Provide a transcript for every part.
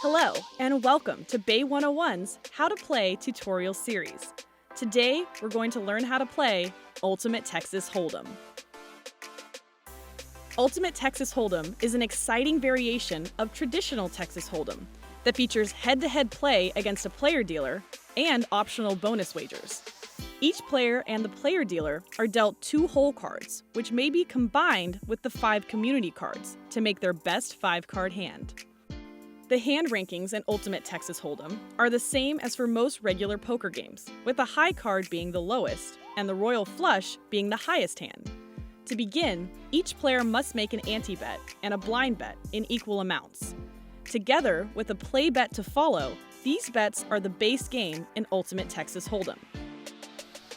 Hello, and welcome to Bay 101's How to Play tutorial series. Today, we're going to learn how to play Ultimate Texas Hold'em. Ultimate Texas Hold'em is an exciting variation of traditional Texas Hold'em that features head-to-head play against a player dealer and optional bonus wagers. Each player and the player dealer are dealt 2 hole cards, which may be combined with the 5 community cards to make their best 5-card hand. The hand rankings in Ultimate Texas Hold'em are the same as for most regular poker games, with the high card being the lowest and the royal flush being the highest hand. To begin, each player must make an ante-bet and a blind bet in equal amounts. Together with a play bet to follow, these bets are the base game in Ultimate Texas Hold'em.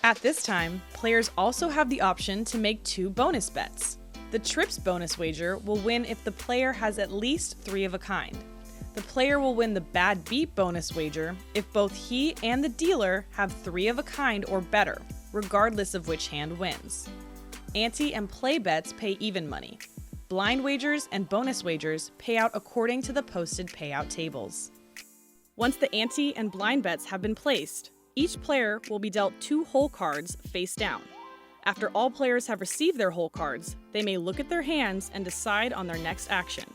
At this time, players also have the option to make 2 bonus bets. The trips bonus wager will win if the player has at least 3 of a kind. The player will win the bad beat bonus wager if both he and the dealer have 3 of a kind or better, regardless of which hand wins. Ante and play bets pay even money. Blind wagers and bonus wagers pay out according to the posted payout tables. Once the ante and blind bets have been placed, each player will be dealt 2 hole cards face down. After all players have received their hole cards, they may look at their hands and decide on their next action.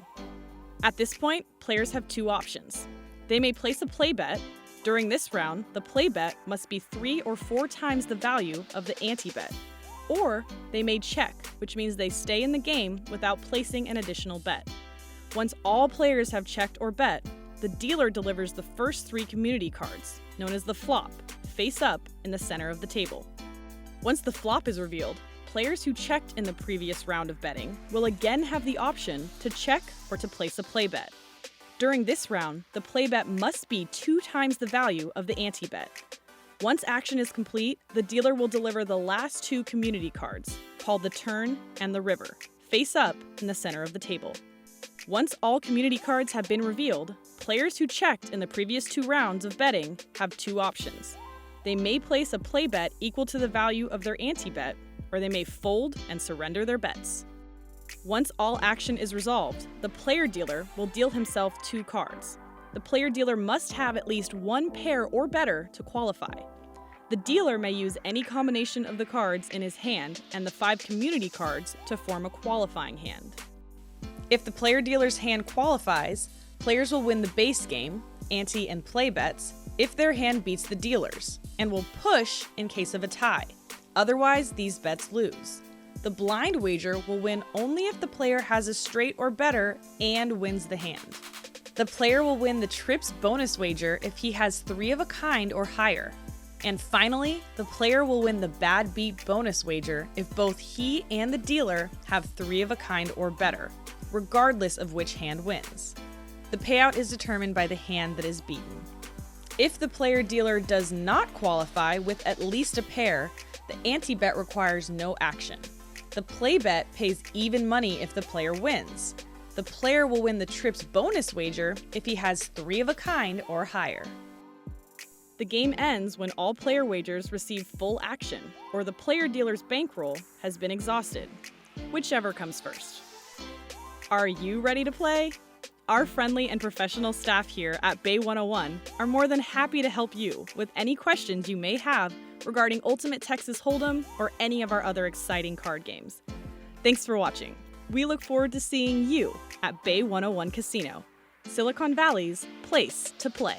At this point, players have 2 options. They may place a play bet. During this round, the play bet must be 3 or 4 times the value of the ante bet. Or they may check, which means they stay in the game without placing an additional bet. Once all players have checked or bet, the dealer delivers the first 3 community cards, known as the flop, face up in the center of the table. Once the flop is revealed, players who checked in the previous round of betting will again have the option to check or to place a play bet. During this round, the play bet must be 2 times the value of the ante bet. Once action is complete, the dealer will deliver the last 2 community cards, called the turn and the river, face up in the center of the table. Once all community cards have been revealed, players who checked in the previous 2 rounds of betting have 2 options. They may place a play bet equal to the value of their ante bet, or they may fold and surrender their bets. Once all action is resolved, the player dealer will deal himself 2 cards. The player dealer must have at least 1 pair or better to qualify. The dealer may use any combination of the cards in his hand and the 5 community cards to form a qualifying hand. If the player dealer's hand qualifies, players will win the base game, ante and play bets, if their hand beats the dealer's, and will push in case of a tie. Otherwise, these bets lose. The blind wager will win only if the player has a straight or better and wins the hand. The player will win the trips bonus wager if he has 3 of a kind or higher. And finally, the player will win the bad beat bonus wager if both he and the dealer have 3 of a kind or better, regardless of which hand wins. The payout is determined by the hand that is beaten. If the player dealer does not qualify with at least a pair, the ante bet requires no action. The play bet pays even money if the player wins. The player will win the trips bonus wager if he has 3 of a kind or higher. The game ends when all player wagers receive full action, or the player dealer's bankroll has been exhausted, whichever comes first. Are you ready to play? Our friendly and professional staff here at Bay 101 are more than happy to help you with any questions you may have regarding Ultimate Texas Hold'em or any of our other exciting card games. Thanks for watching. We look forward to seeing you at Bay 101 Casino, Silicon Valley's place to play.